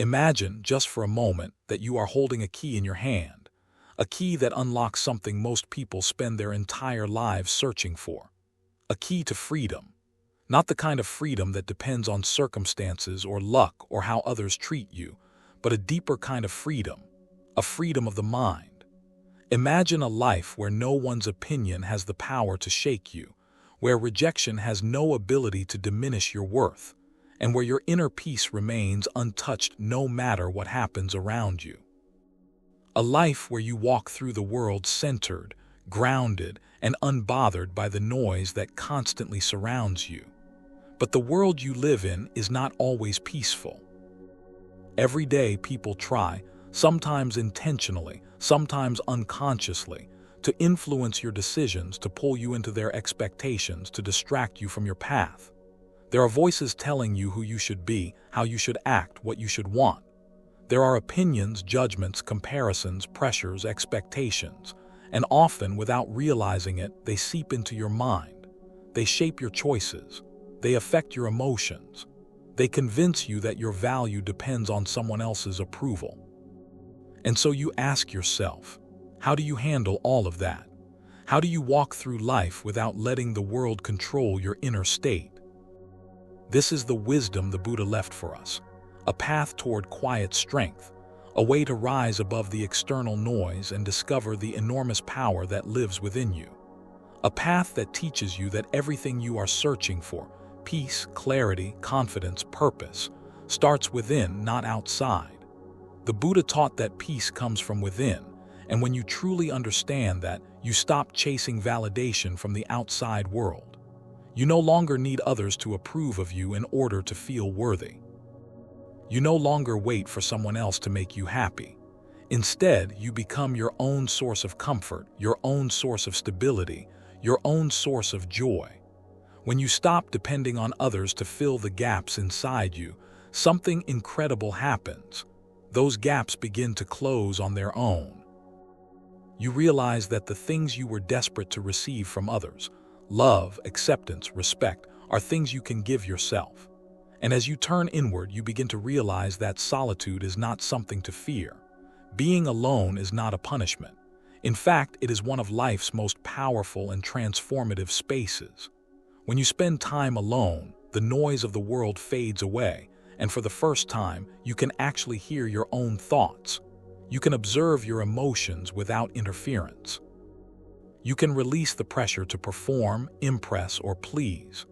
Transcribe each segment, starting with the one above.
Imagine, just for a moment, that you are holding a key in your hand, a key that unlocks something most people spend their entire lives searching for. A key to freedom. Not the kind of freedom that depends on circumstances or luck or how others treat you, but a deeper kind of freedom, a freedom of the mind. Imagine a life where no one's opinion has the power to shake you, where rejection has no ability to diminish your worth, and where your inner peace remains untouched no matter what happens around you. A life where you walk through the world centered, grounded, and unbothered by the noise that constantly surrounds you. But the world you live in is not always peaceful. Every day people try, sometimes intentionally, sometimes unconsciously, to influence your decisions, to pull you into their expectations, to distract you from your path. There are voices telling you who you should be, how you should act, what you should want. There are opinions, judgments, comparisons, pressures, expectations, and often, without realizing it, they seep into your mind. They shape your choices. They affect your emotions. They convince you that your value depends on someone else's approval. And so you ask yourself, how do you handle all of that? How do you walk through life without letting the world control your inner state? This is the wisdom the Buddha left for us, a path toward quiet strength, a way to rise above the external noise and discover the enormous power that lives within you. A path that teaches you that everything you are searching for, peace, clarity, confidence, purpose, starts within, not outside. The Buddha taught that peace comes from within, and when you truly understand that, you stop chasing validation from the outside world. You no longer need others to approve of you in order to feel worthy. You no longer wait for someone else to make you happy. Instead, you become your own source of comfort, your own source of stability, your own source of joy. When you stop depending on others to fill the gaps inside you, something incredible happens. Those gaps begin to close on their own. You realize that the things you were desperate to receive from others, love, acceptance, respect, are things you can give yourself. And as you turn inward, you begin to realize that solitude is not something to fear. Being alone is not a punishment. In fact, it is one of life's most powerful and transformative spaces. When you spend time alone, the noise of the world fades away, and for the first time, you can actually hear your own thoughts. You can observe your emotions without interference. You can release the pressure to perform, impress, or please.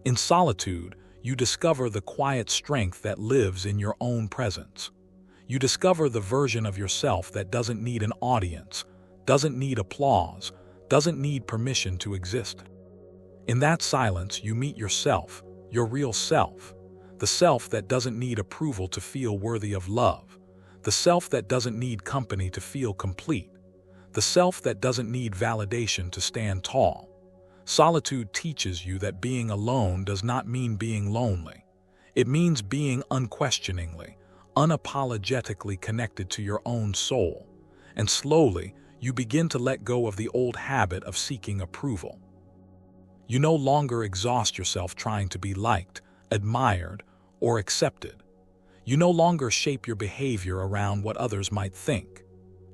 In solitude, you discover the quiet strength that lives in your own presence. You discover the version of yourself that doesn't need an audience, doesn't need applause, doesn't need permission to exist. In that silence, you meet yourself, your real self, the self that doesn't need approval to feel worthy of love, the self that doesn't need company to feel complete, the self that doesn't need validation to stand tall. Solitude teaches you that being alone does not mean being lonely. It means being unquestioningly, unapologetically connected to your own soul. And slowly, you begin to let go of the old habit of seeking approval. You no longer exhaust yourself trying to be liked, admired, or accepted. You no longer shape your behavior around what others might think.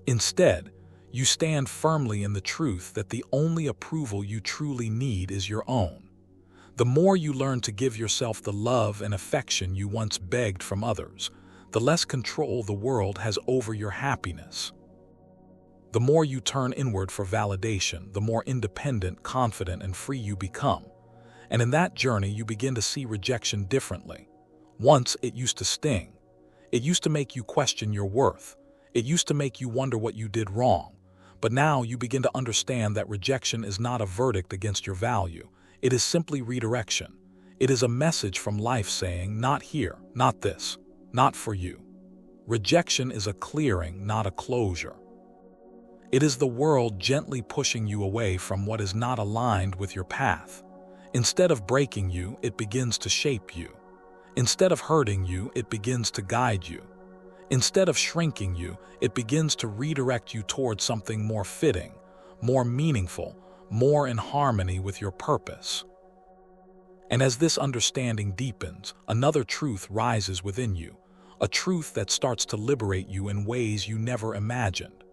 Instead, you stand firmly in the truth that the only approval you truly need is your own. The more you learn to give yourself the love and affection you once begged from others, the less control the world has over your happiness. The more you turn inward for validation, the more independent, confident, and free you become. And in that journey, you begin to see rejection differently. Once, it used to sting. It used to make you question your worth. It used to make you wonder what you did wrong. But now you begin to understand that rejection is not a verdict against your value. It is simply redirection. It is a message from life saying, not here, not this, not for you. Rejection is a clearing, not a closure. It is the world gently pushing you away from what is not aligned with your path. Instead of breaking you, it begins to shape you. Instead of hurting you, it begins to guide you. Instead of shrinking you, it begins to redirect you towards something more fitting, more meaningful, more in harmony with your purpose. And as this understanding deepens, another truth rises within you, a truth that starts to liberate you in ways you never imagined.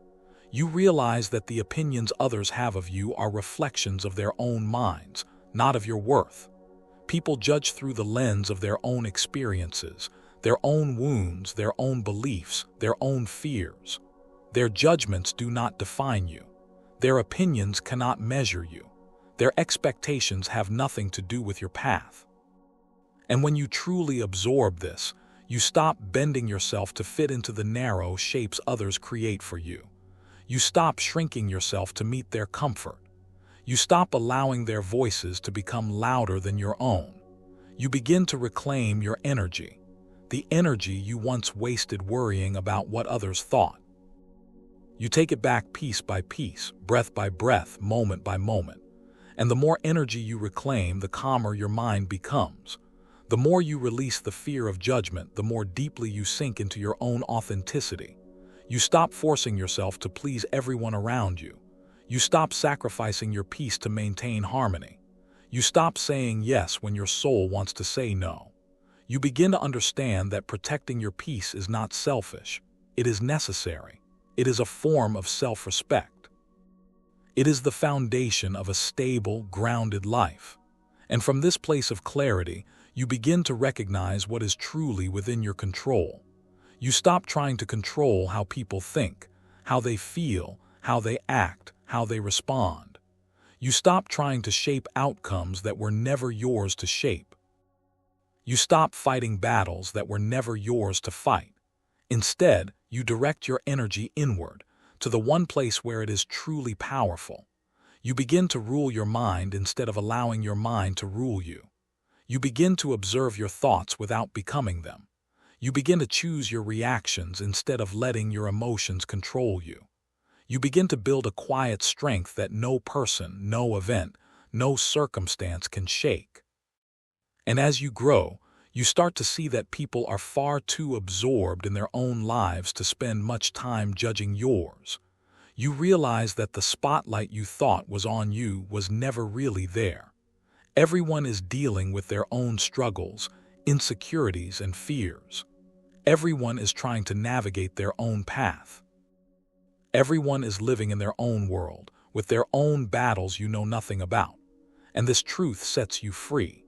You realize that the opinions others have of you are reflections of their own minds, not of your worth. People judge through the lens of their own experiences, their own wounds, their own beliefs, their own fears. Their judgments do not define you. Their opinions cannot measure you. Their expectations have nothing to do with your path. And when you truly absorb this, you stop bending yourself to fit into the narrow shapes others create for you. You stop shrinking yourself to meet their comfort. You stop allowing their voices to become louder than your own. You begin to reclaim your energy, the energy you once wasted worrying about what others thought. You take it back piece by piece, breath by breath, moment by moment. And the more energy you reclaim, the calmer your mind becomes. The more you release the fear of judgment, the more deeply you sink into your own authenticity. You stop forcing yourself to please everyone around you. You stop sacrificing your peace to maintain harmony. You stop saying yes when your soul wants to say no. You begin to understand that protecting your peace is not selfish. It is necessary. It is a form of self-respect. It is the foundation of a stable, grounded life. And from this place of clarity, you begin to recognize what is truly within your control. You stop trying to control how people think, how they feel, how they act, how they respond. You stop trying to shape outcomes that were never yours to shape. You stop fighting battles that were never yours to fight. Instead, you direct your energy inward, to the one place where it is truly powerful. You begin to rule your mind instead of allowing your mind to rule you. You begin to observe your thoughts without becoming them. You begin to choose your reactions instead of letting your emotions control you. You begin to build a quiet strength that no person, no event, no circumstance can shake. And as you grow, you start to see that people are far too absorbed in their own lives to spend much time judging yours. You realize that the spotlight you thought was on you was never really there. Everyone is dealing with their own struggles, insecurities, and fears. Everyone is trying to navigate their own path. Everyone is living in their own world, with their own battles you know nothing about. And this truth sets you free.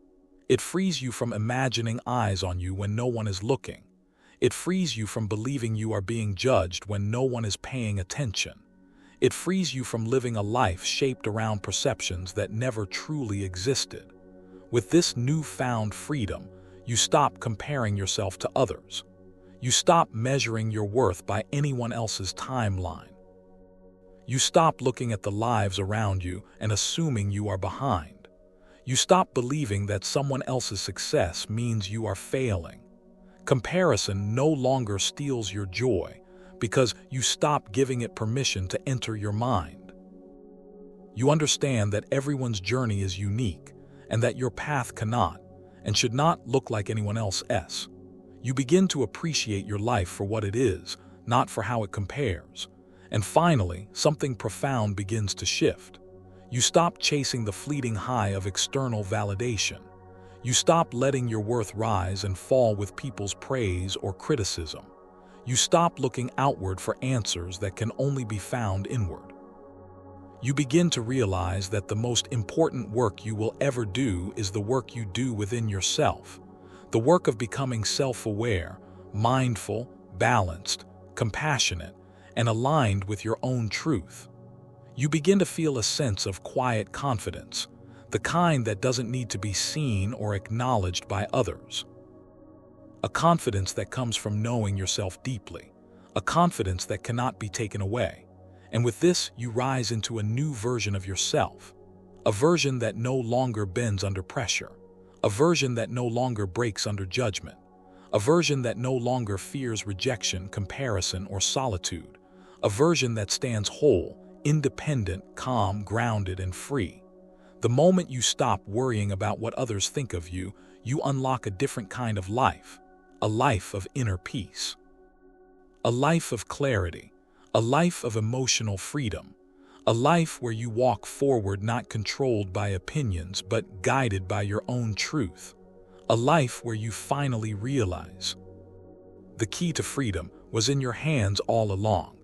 It frees you from imagining eyes on you when no one is looking. It frees you from believing you are being judged when no one is paying attention. It frees you from living a life shaped around perceptions that never truly existed. With this newfound freedom, you stop comparing yourself to others. You stop measuring your worth by anyone else's timeline. You stop looking at the lives around you and assuming you are behind. You stop believing that someone else's success means you are failing. Comparison no longer steals your joy because you stop giving it permission to enter your mind. You understand that everyone's journey is unique and that your path cannot and should not look like anyone else's. You begin to appreciate your life for what it is, not for how it compares. And finally, something profound begins to shift. You stop chasing the fleeting high of external validation. You stop letting your worth rise and fall with people's praise or criticism. You stop looking outward for answers that can only be found inward. You begin to realize that the most important work you will ever do is the work you do within yourself. The work of becoming self-aware, mindful, balanced, compassionate, and aligned with your own truth. You begin to feel a sense of quiet confidence, the kind that doesn't need to be seen or acknowledged by others. A confidence that comes from knowing yourself deeply, a confidence that cannot be taken away. And with this, you rise into a new version of yourself, a version that no longer bends under pressure, a version that no longer breaks under judgment, a version that no longer fears rejection, comparison, or solitude, a version that stands whole, independent, calm, grounded, and free. The moment you stop worrying about what others think of you, you unlock a different kind of life, a life of inner peace, a life of clarity, a life of emotional freedom, a life where you walk forward not controlled by opinions but guided by your own truth, a life where you finally realize The key to freedom was in your hands all along.